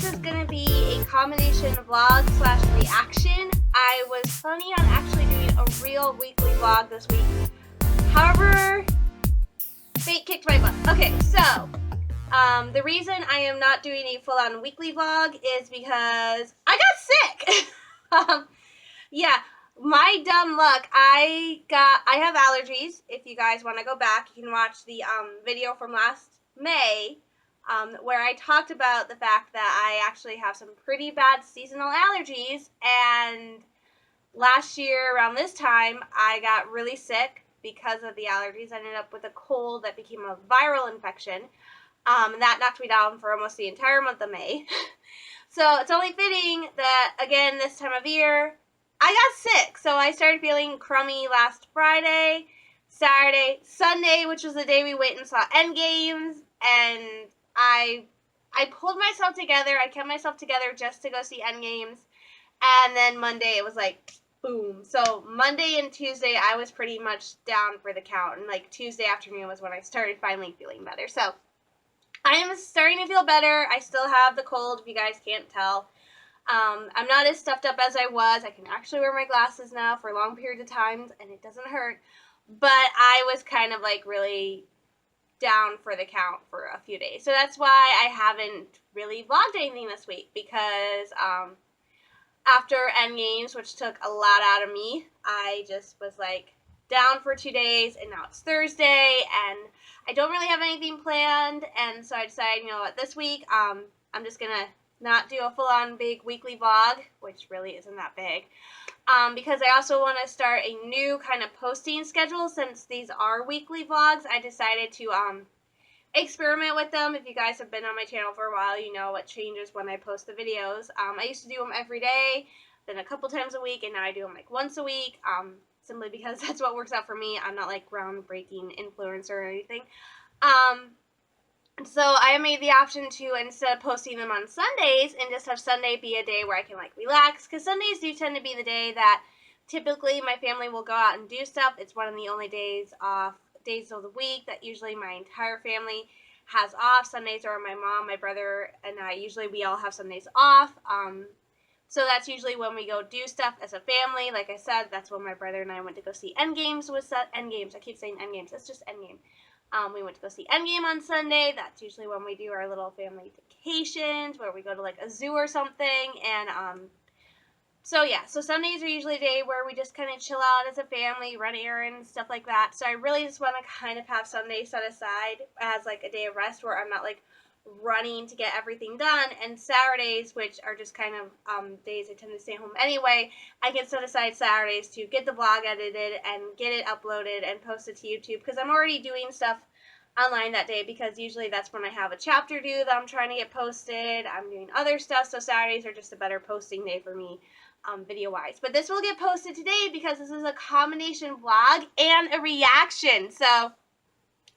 this is going to be a combination vlog slash reaction. I was planning on actually doing a real weekly vlog this week. However, fate kicked my butt. Okay, so the reason I am not doing a full-on weekly vlog is because I got sick. Yeah, my dumb luck. I have allergies. If you guys want to go back, you can watch the video from last May. Where I talked about the fact that I actually have some pretty bad seasonal allergies, and last year around this time I got really sick because of the allergies. I ended up with a cold that became a viral infection, and that knocked me down for almost the entire month of May. So it's only fitting that, again, this time of year, I got sick. So I started feeling crummy last Friday, Saturday, Sunday, which was the day we went and saw Endgame, and I pulled myself together. I kept myself together just to go see Endgames. And then Monday, it was like, boom. So Monday and Tuesday, I was pretty much down for the count. And like Tuesday afternoon was when I started finally feeling better. So I am starting to feel better. I still have the cold, if you guys can't tell. I'm not as stuffed up as I was. I can actually wear my glasses now for long periods of time, and it doesn't hurt. But I was kind of like really down for the count for a few days. So that's why I haven't really vlogged anything this week, because after Endgames, which took a lot out of me, I just was like down for 2 days, and now it's Thursday, and I don't really have anything planned, and so I decided, you know what, this week, I'm just gonna not do a full-on big weekly vlog, which really isn't that big, because I also want to start a new kind of posting schedule. Since these are weekly vlogs, I decided to experiment with them. If you guys have been on my channel for a while, you know what changes when I post the videos. I used to do them every day, then a couple times a week, and now I do them like once a week, simply because that's what works out for me. I'm not like groundbreaking influencer or anything. So I made the option to, instead of posting them on Sundays, and just have Sunday be a day where I can like relax, because Sundays do tend to be the day that typically my family will go out and do stuff. It's one of the only days of the week that usually my entire family has off. Sundays are my mom, my brother, and I, usually we all have Sundays off. So that's usually when we go do stuff as a family. Like I said, that's when my brother and I went to go see Endgames. Endgames? I keep saying Endgames. It's just Endgame. We went to go see Endgame on Sunday. That's usually when we do our little family vacations, where we go to like a zoo or something. And so yeah, so Sundays are usually a day where we just kind of chill out as a family, run errands, stuff like that. So I really just want to kind of have Sunday set aside as like a day of rest, where I'm not like running to get everything done. And Saturdays, which are just kind of days I tend to stay home anyway, I can set aside Saturdays to get the vlog edited and get it uploaded and posted to YouTube, because I'm already doing stuff online that day, because usually that's when I have a chapter due that I'm trying to get posted. I'm doing other stuff, so Saturdays are just a better posting day for me, video wise. But this will get posted today because this is a combination vlog and a reaction. So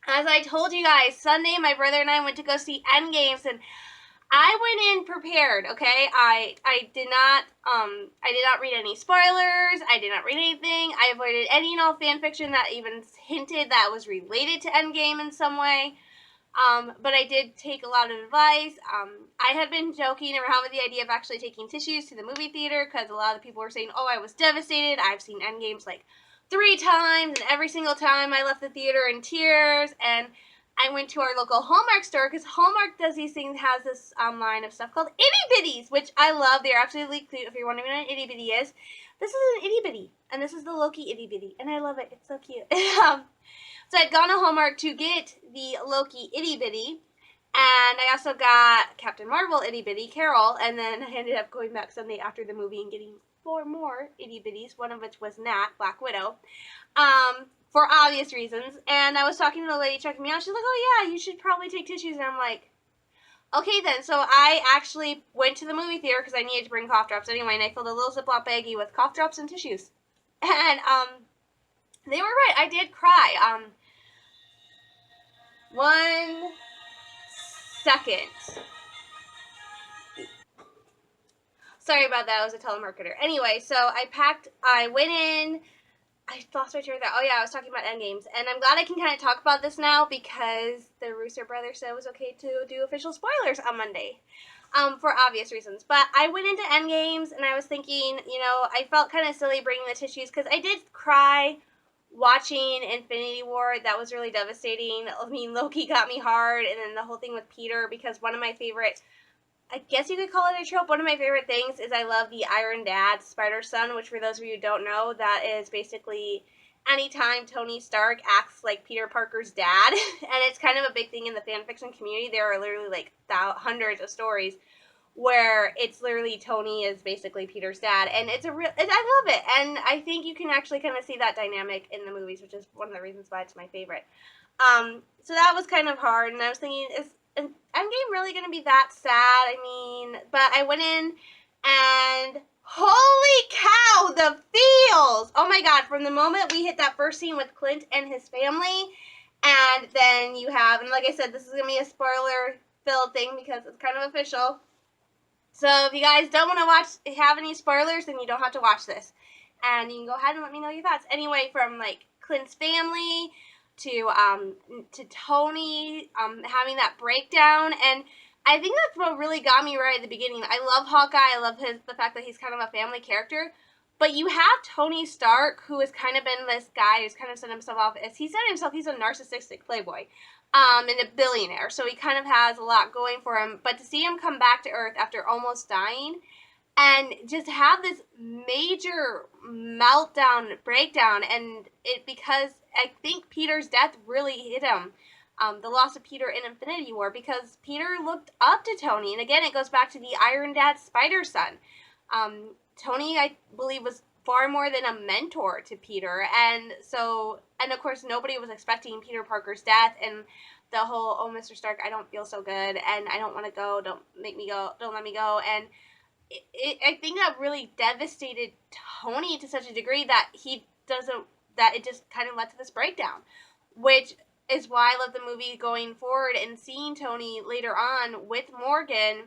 as I told you guys, Sunday my brother and I went to go see Endgames, and I went in prepared, okay? I did not read any spoilers. I did not read anything. I avoided any and all fan fiction that even hinted that was related to Endgame in some way. But I did take a lot of advice. I had been joking around with the idea of actually taking tissues to the movie theater, because a lot of people were saying, oh, I was devastated. I've seen Endgames like 3 times, and every single time I left the theater in tears. And I went to our local Hallmark store, because Hallmark does these things, has this line of stuff called itty bitties, which I love. They're absolutely cute. If you're wondering what an itty bitty is, this is an itty bitty, and this is the Loki itty bitty, and I love it. It's so cute. So I'd gone to Hallmark to get the Loki itty bitty, and I also got Captain Marvel itty bitty, Carol, and then I ended up going back Sunday after the movie and getting 4 more itty bitties, one of which was Nat, Black Widow, for obvious reasons. And I was talking to the lady checking me out. She's like, oh yeah, you should probably take tissues. And I'm like, okay then. So I actually went to the movie theater because I needed to bring cough drops anyway, and I filled a little Ziploc baggie with cough drops and tissues. And they were right. I did cry. 1 second. Sorry about that. I was a telemarketer. Anyway, so I went in. I lost my train of thought. Oh yeah, I was talking about Endgames, and I'm glad I can kind of talk about this now, because the Russo brothers said it was okay to do official spoilers on Monday. for obvious reasons. But I went into Endgames and I was thinking, I felt kind of silly bringing the tissues because I did cry watching Infinity War. That was really devastating. I mean, Loki got me hard, and then the whole thing with Peter, because one of my favorite, I guess you could call it a trope, one of my favorite things is I love the Iron Dad Spider Son, which for those of you who don't know, that is basically anytime Tony Stark acts like Peter Parker's dad, and it's kind of a big thing in the fanfiction community. There are literally like hundreds of stories where it's literally Tony is basically Peter's dad, and it's I love it, and I think you can actually kind of see that dynamic in the movies, which is one of the reasons why it's my favorite. So that was kind of hard, and I was thinking, is Endgame really going to be that sad? I mean, but I went in, and holy cow, the feels! Oh my god, from the moment we hit that first scene with Clint and his family, and then you have, and like I said, this is going to be a spoiler-filled thing because it's kind of official. So if you guys don't want to have any spoilers, then you don't have to watch this. And you can go ahead and let me know your thoughts. Anyway, from like Clint's family to Tony having that breakdown, and I think that's what really got me right at the beginning. I love Hawkeye. I love the fact that he's kind of a family character. But you have Tony Stark, who has kind of been this guy who's kind of set himself off as he said himself, he's a narcissistic playboy. And a billionaire, so he kind of has a lot going for him. But to see him come back to Earth after almost dying and just have this major meltdown, breakdown, and because I think Peter's death really hit him, the loss of Peter in Infinity War, because Peter looked up to Tony, and again, it goes back to the Iron Dad Spider Son. Tony, I believe, was far more than a mentor to Peter, and of course nobody was expecting Peter Parker's death, and the whole, oh, Mr. Stark, I don't feel so good, and I don't want to go, don't let me go, and I think that really devastated Tony to such a degree that that it just kind of led to this breakdown, which is why I love the movie going forward and seeing Tony later on with Morgan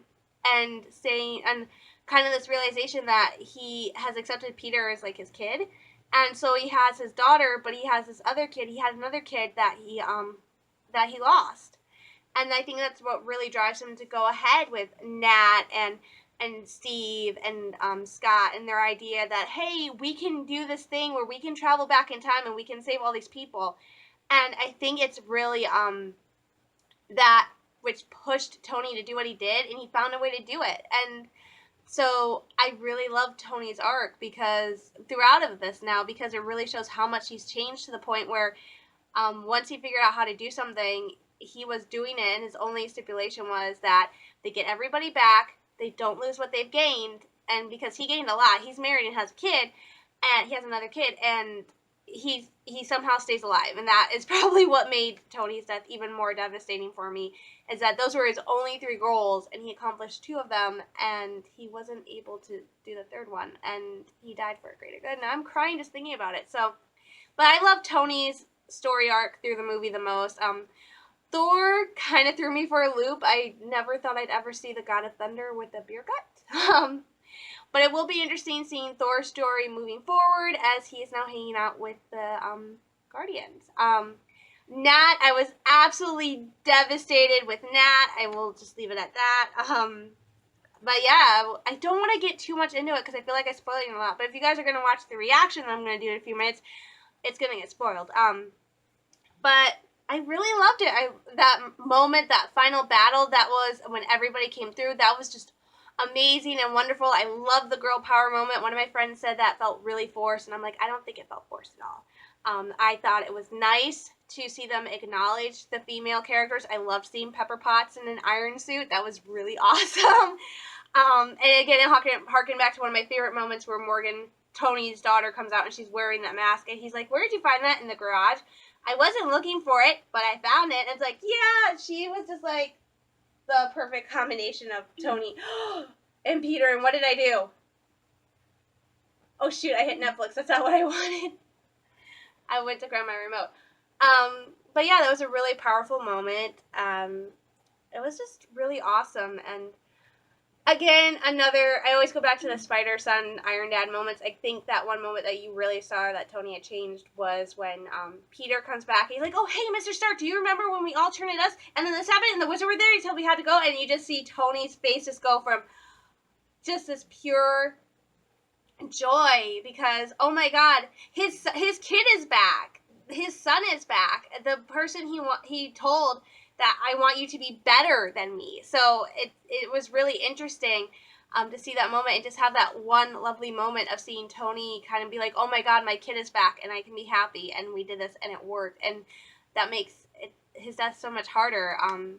and saying, and kind of this realization that he has accepted Peter as like his kid, and so he has his daughter, but he has this other kid. He had another kid that he lost, and I think that's what really drives him to go ahead with Nat and Steve and Scott and their idea that, hey, we can do this thing where we can travel back in time and we can save all these people, and I think it's really that which pushed Tony to do what he did, and he found a way to do it. And so I really love Tony's arc because throughout of this now, because it really shows how much he's changed to the point where once he figured out how to do something, he was doing it, and his only stipulation was that they get everybody back, they don't lose what they've gained, and because he gained a lot, he's married and has a kid, and he has another kid, and he somehow stays alive, and that is probably what made Tony's death even more devastating for me, is that those were his only 3 goals, and he accomplished 2 of them, and he wasn't able to do the 3rd one, and he died for a greater good, and I'm crying just thinking about it. So, but I love Tony's story arc through the movie the most. Thor kind of threw me for a loop. I never thought I'd ever see the God of Thunder with a beer gut. But it will be interesting seeing Thor's story moving forward as he is now hanging out with the Guardians. Nat, I was absolutely devastated with Nat. I will just leave it at that. But yeah, I don't want to get too much into it because I feel like I'm spoiling a lot. But if you guys are going to watch the reaction that I'm going to do in a few minutes, it's going to get spoiled. But I really loved it. That moment, that final battle, that was when everybody came through. That was just amazing and wonderful. I love the girl power moment. One of my friends said that felt really forced, and I'm like, I don't think it felt forced at all. I thought it was nice to see them acknowledge the female characters. I loved seeing Pepper Potts in an iron suit. That was really awesome. And again, harken back to one of my favorite moments where Morgan, Tony's daughter, comes out and she's wearing that mask, and he's like, where did you find that? In the garage. I wasn't looking for it, but I found it. And it's like, yeah, she was just like the perfect combination of Tony and Peter. And what did I do? Oh, shoot, I hit Netflix. That's not what I wanted. I went to grab my remote. But yeah, that was a really powerful moment. It was just really awesome. And Again, I always go back to the Spider-Son, Iron Dad moments. I think that one moment that you really saw that Tony had changed was when Peter comes back. And he's like, oh, hey, Mr. Stark, do you remember when we all turned at us? And then this happened, and the wizard were there, he told me we had to go, and you just see Tony's face just go from just this pure joy because, oh my God, his kid is back. His son is back. The person he told that I want you to be better than me. So it was really interesting to see that moment and just have that one lovely moment of seeing Tony kind of be like, oh my God, my kid is back and I can be happy and we did this and it worked. And that makes his death so much harder. I'm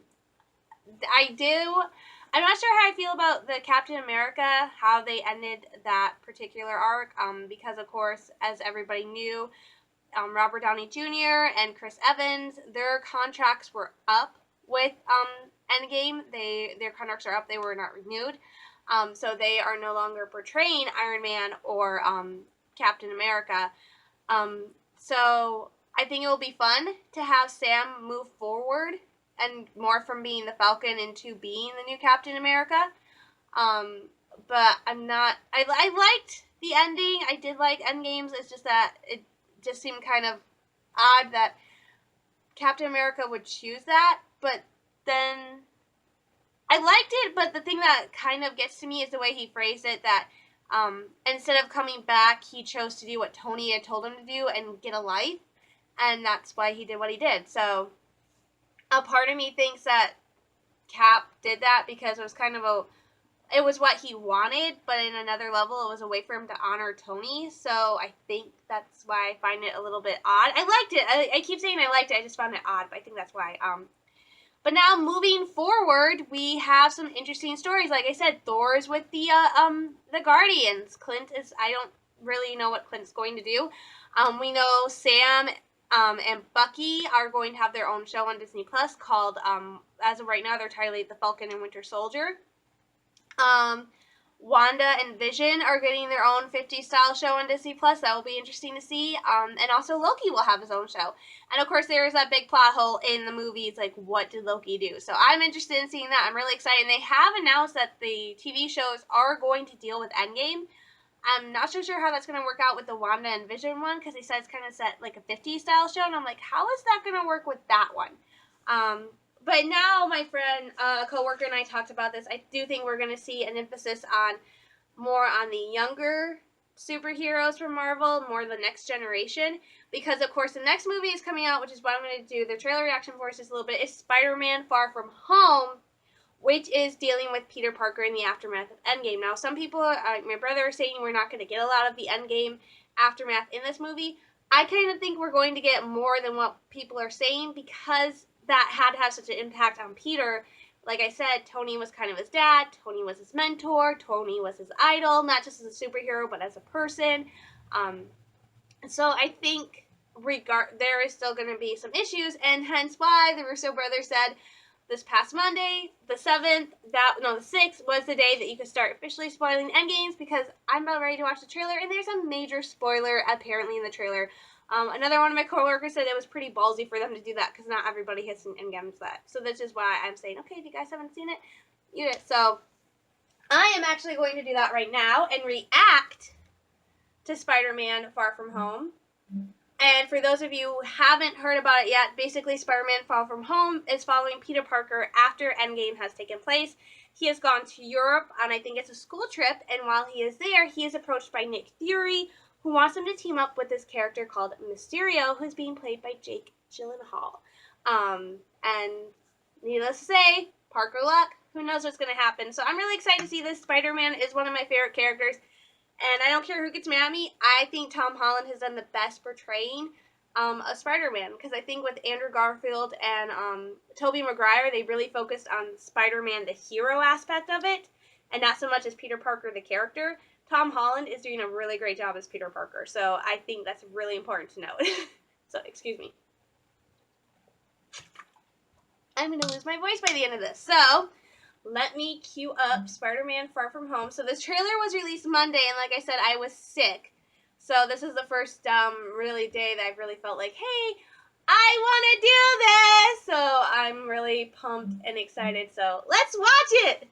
not sure how I feel about the Captain America, how they ended that particular arc, because of course, as everybody knew, Robert Downey Jr. and Chris Evans, their contracts were up with Endgame. Their contracts are up. They were not renewed. So they are no longer portraying Iron Man or Captain America. So I think it will be fun to have Sam move forward and more from being the Falcon into being the new Captain America. But I'm not. I liked the ending. I did like Endgames. It's just that it just seemed kind of odd that Captain America would choose that. But then I liked it. But the thing that kind of gets to me is the way he phrased it. That instead of coming back, he chose to do what Tony had told him to do and get a life, and that's why he did what he did. So a part of me thinks that Cap did that because it was kind of it was what he wanted, but in another level, it was a way for him to honor Tony. So I think that's why I find it a little bit odd. I liked it. I keep saying I liked it. I just found it odd, but I think that's why. But now moving forward, we have some interesting stories. Like I said, Thor is with the Guardians. Clint is. I don't really know what Clint's going to do. We know Sam and Bucky are going to have their own show on Disney Plus called, as of right now, they're titled The Falcon and Winter Soldier. Wanda and Vision are getting their own 50s style show on Disney Plus. That will be interesting to see. And also Loki will have his own show. And of course, there is that big plot hole in the movies, like what did Loki do? So I'm interested in seeing that. I'm really excited. And they have announced that the TV shows are going to deal with Endgame. I'm not so sure how that's going to work out with the Wanda and Vision one, because they said it's kind of set like a 50s style show, and I'm like, how is that going to work with that one? But now my friend, a coworker and I talked about this. I do think we're going to see an emphasis on more on the younger superheroes from Marvel, more the next generation, because of course the next movie is coming out, which is what I'm going to do the trailer reaction for just a little bit, is Spider-Man Far From Home, which is dealing with Peter Parker in the aftermath of Endgame. Now, some people, my brother, are saying we're not going to get a lot of the Endgame aftermath in this movie. I kind of think we're going to get more than what people are saying because that had to have such an impact on Peter. Like I said, Tony was kind of his dad. Tony was his mentor. Tony was his idol, not just as a superhero, but as a person. So I think there is still going to be some issues, and hence why the Russo brothers said this past Monday, the 7th, the 6th was the day that you could start officially spoiling Endgames, because I'm about ready to watch the trailer, and there's a major spoiler apparently in the trailer. Another one of my coworkers said it was pretty ballsy for them to do that, because not everybody has seen Endgame yet. So this is why I'm saying, okay, if you guys haven't seen it, you do it. So I am actually going to do that right now and react to Spider-Man Far From Home. And for those of you who haven't heard about it yet, basically Spider-Man Far From Home is following Peter Parker after Endgame has taken place. He has gone to Europe on, I think it's a school trip, and while he is there, he is approached by Nick Fury, who wants him to team up with this character called Mysterio, who's being played by Jake Gyllenhaal. And needless to say, Parker luck, who knows what's going to happen. So I'm really excited to see this. Spider-Man is one of my favorite characters. And I don't care who gets mad at me. I think Tom Holland has done the best portraying of Spider-Man. Because I think with Andrew Garfield and Tobey Maguire, they really focused on Spider-Man, the hero aspect of it. And not so much as Peter Parker, the character. Tom Holland is doing a really great job as Peter Parker. So I think that's really important to note. So, excuse me. I'm going to lose my voice by the end of this. So let me cue up Spider-Man Far From Home. So this trailer was released Monday, and like I said, I was sick. So this is the first really day that I've really felt like, hey, I want to do this. So I'm really pumped and excited. So let's watch it.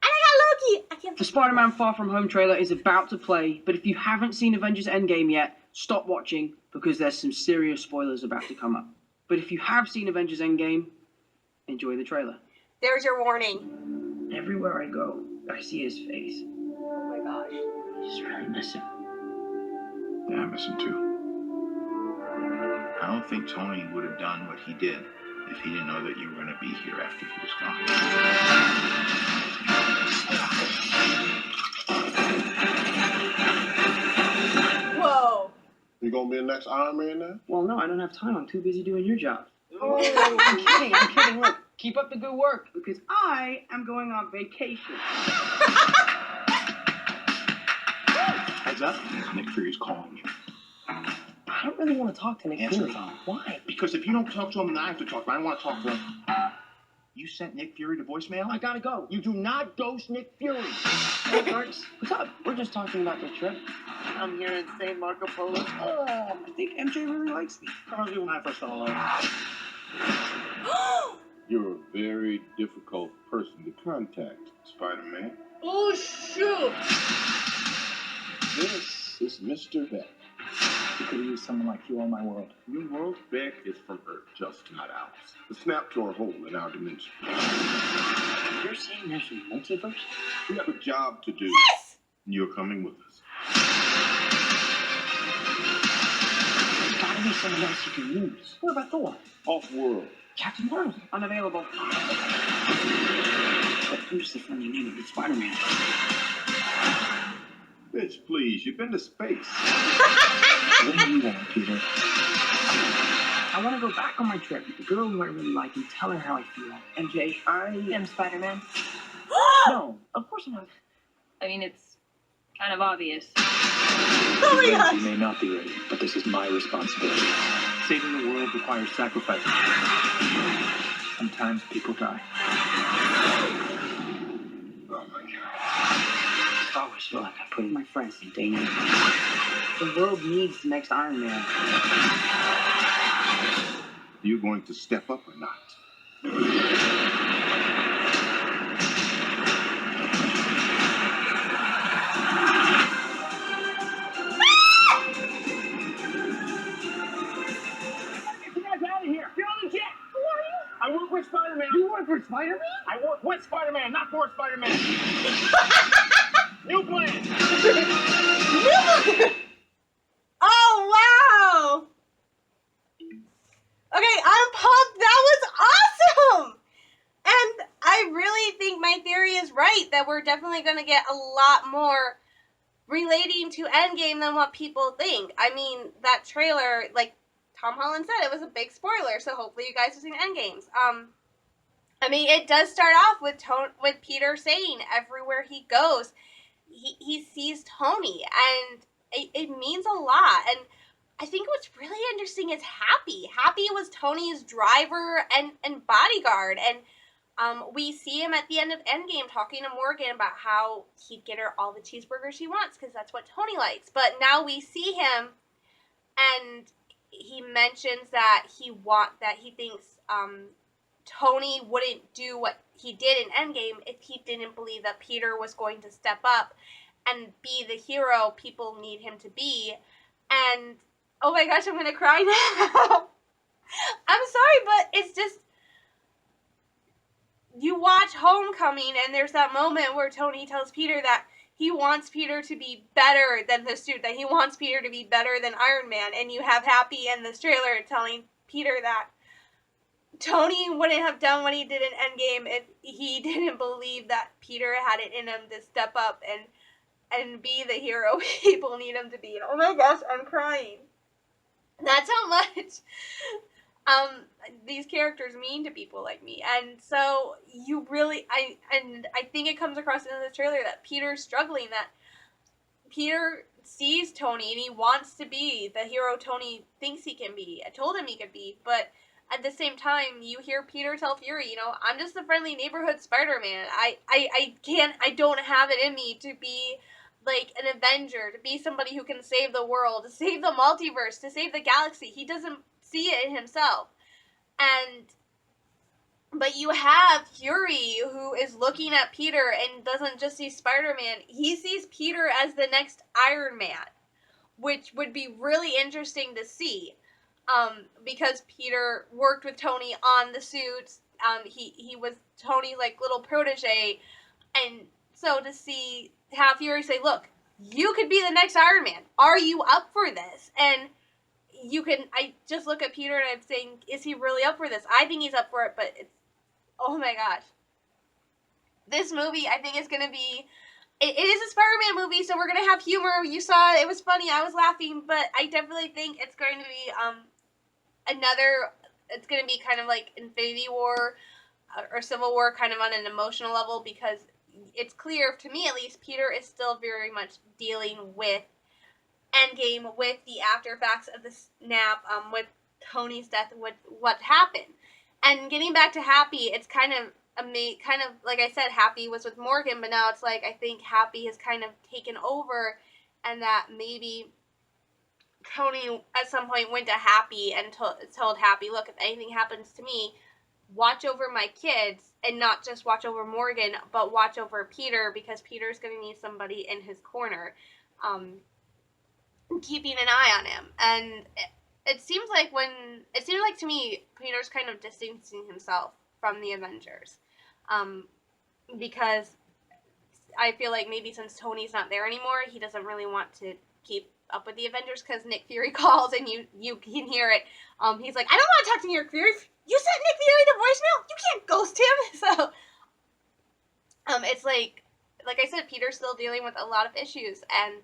I I got Loki! I can't. The Spider-Man Far From Home trailer is about to play, but if you haven't seen Avengers Endgame yet, stop watching because there's some serious spoilers about to come up. But if you have seen Avengers Endgame, enjoy the trailer. There's your warning. Everywhere I go, I see his face. Oh my gosh. I just really miss him. Yeah, I miss him too. I don't think Tony would have done what he did if he didn't know that you were going to be here after he was gone. Whoa. You gonna be the next Iron Man now? Well, no, I don't have time. I'm too busy doing your job. Oh, I'm kidding. Look, keep up the good work because I am going on vacation. Heads up, Nick Fury's calling you. I don't really want to talk to Nick Answer Fury. the phone. Why? Because if you don't talk to him, then I have to talk to him. I don't want to talk to him. You sent Nick Fury to voicemail? I gotta go. You do not ghost Nick Fury. Hey, Marks, what's up? We're just talking about the trip. I'm here in St. Marco Polo. I think MJ really likes me. Probably when I first fell in love. You're a very difficult person to contact, Spider-Man. Oh, shoot. This is Mr. Beck. You could use someone like you on my world. Your world, Beck, is from Earth, just not ours. The snap tore a hole in our dimension. You're saying there's a multiverse? We have a job to do. Yes! You're coming with us. There's gotta be someone else you can use. What about Thor? Off-world. Captain Marvel. Unavailable. But who's the friendly name of Spider-Man? Bitch, please, you've been to space. What do you want, Peter? I want to go back on my trip with the girl who I really like and tell her how I feel. MJ, I am Spider-Man. No, of course I'm not. I mean, it's kind of obvious. Oh my gosh. You may not be ready, but this is my responsibility. Saving the world requires sacrifice. Sometimes people die. Oh, my God. I always feel like I'm putting my friends in danger. The world needs the next Iron Man. You going to step up or not? I work with Spider-Man. You work for Spider-Man? I work with Spider-Man, not for Spider-Man. New plan. Oh, wow. Okay, I'm pumped. That was awesome. And I really think my theory is right that we're definitely going to get a lot more relating to Endgame than what people think. I mean, that trailer, like Tom Holland said, it was a big spoiler, so hopefully you guys have seen Endgames. I mean, it does start off with Peter saying everywhere he goes, he sees Tony, and it means a lot. And I think what's really interesting is Happy. Happy was Tony's driver and bodyguard, and we see him at the end of Endgame talking to Morgan about how he'd get her all the cheeseburgers she wants because that's what Tony likes. But now we see him, and he mentions that he thinks Tony wouldn't do what he did in Endgame if he didn't believe that Peter was going to step up and be the hero people need him to be. And oh my gosh, I'm gonna cry now. I'm sorry, but it's just, you watch Homecoming and there's that moment where Tony tells Peter that he wants Peter to be better than the suit, that he wants Peter to be better than Iron Man, and you have Happy in this trailer telling Peter that Tony wouldn't have done what he did in Endgame if he didn't believe that Peter had it in him to step up and be the hero people need him to be. And oh my gosh, I'm crying. That's how much these characters mean to people like me. And so you really, I think it comes across in this trailer that Peter's struggling, that Peter sees Tony and he wants to be the hero Tony thinks he can be. I told him he could be, but at the same time, you hear Peter tell Fury, I'm just a friendly neighborhood Spider-Man. I don't have it in me to be like an Avenger, to be somebody who can save the world, to save the multiverse, to save the galaxy. He doesn't see it in himself. And But you have Fury, who is looking at Peter and doesn't just see Spider-Man. He sees Peter as the next Iron Man, which would be really interesting to see. Because Peter worked with Tony on the suits. He was Tony's like little protege, and so to have Fury say, "Look, you could be the next Iron Man. Are you up for this?" And I just look at Peter and I'm saying, is he really up for this? I think he's up for it, but oh my gosh. This movie, I think, is going to be, it is a Spider-Man movie, so we're going to have humor. You saw it. It was funny. I was laughing, but I definitely think it's going to be it's going to be kind of like Infinity War or Civil War, kind of on an emotional level, because it's clear, to me at least, Peter is still very much dealing with Endgame, with the after effects of the snap, with Tony's death, with what happened. And getting back to Happy, it's kind of like I said, Happy was with Morgan, but now it's like I think Happy has kind of taken over, and that maybe Tony at some point went to Happy and told Happy, look, if anything happens to me, watch over my kids, and not just watch over Morgan, but watch over Peter, because Peter's going to need somebody in his corner. Keeping an eye on him. And it seems like to me, Peter's kind of distancing himself from the Avengers. Because I feel like maybe since Tony's not there anymore, he doesn't really want to keep up with the Avengers, because Nick Fury calls and you can hear it. He's like, I don't want to talk to Nick Fury. You sent Nick Fury the voicemail? You can't ghost him. So it's like I said, Peter's still dealing with a lot of issues, and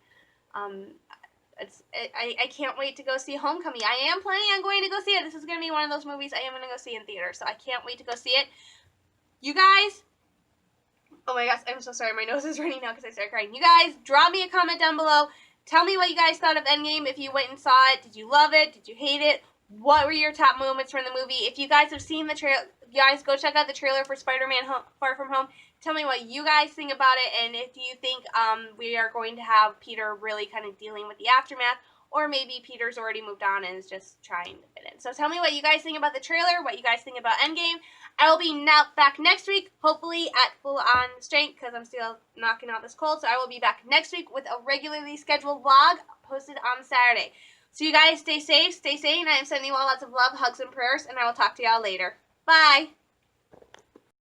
I can't wait to go see Homecoming. I am planning on going to go see it. This is going to be one of those movies I am going to go see in theater, so I can't wait to go see it. You guys, oh my gosh, I'm so sorry. My nose is running now because I started crying. You guys, drop me a comment down below. Tell me what you guys thought of Endgame. If you went and saw it, did you love it? Did you hate it? What were your top moments from the movie? If you guys have seen the trailer, guys, go check out the trailer for Spider-Man Far From Home. Tell me what you guys think about it, and if you think we are going to have Peter really kind of dealing with the aftermath, or maybe Peter's already moved on and is just trying to fit in. So tell me what you guys think about the trailer, what you guys think about Endgame. I will be back next week, hopefully at full-on strength, because I'm still knocking out this cold. So I will be back next week with a regularly scheduled vlog posted on Saturday. So you guys stay safe, stay sane. I am sending you all lots of love, hugs, and prayers, and I will talk to y'all later. Bye!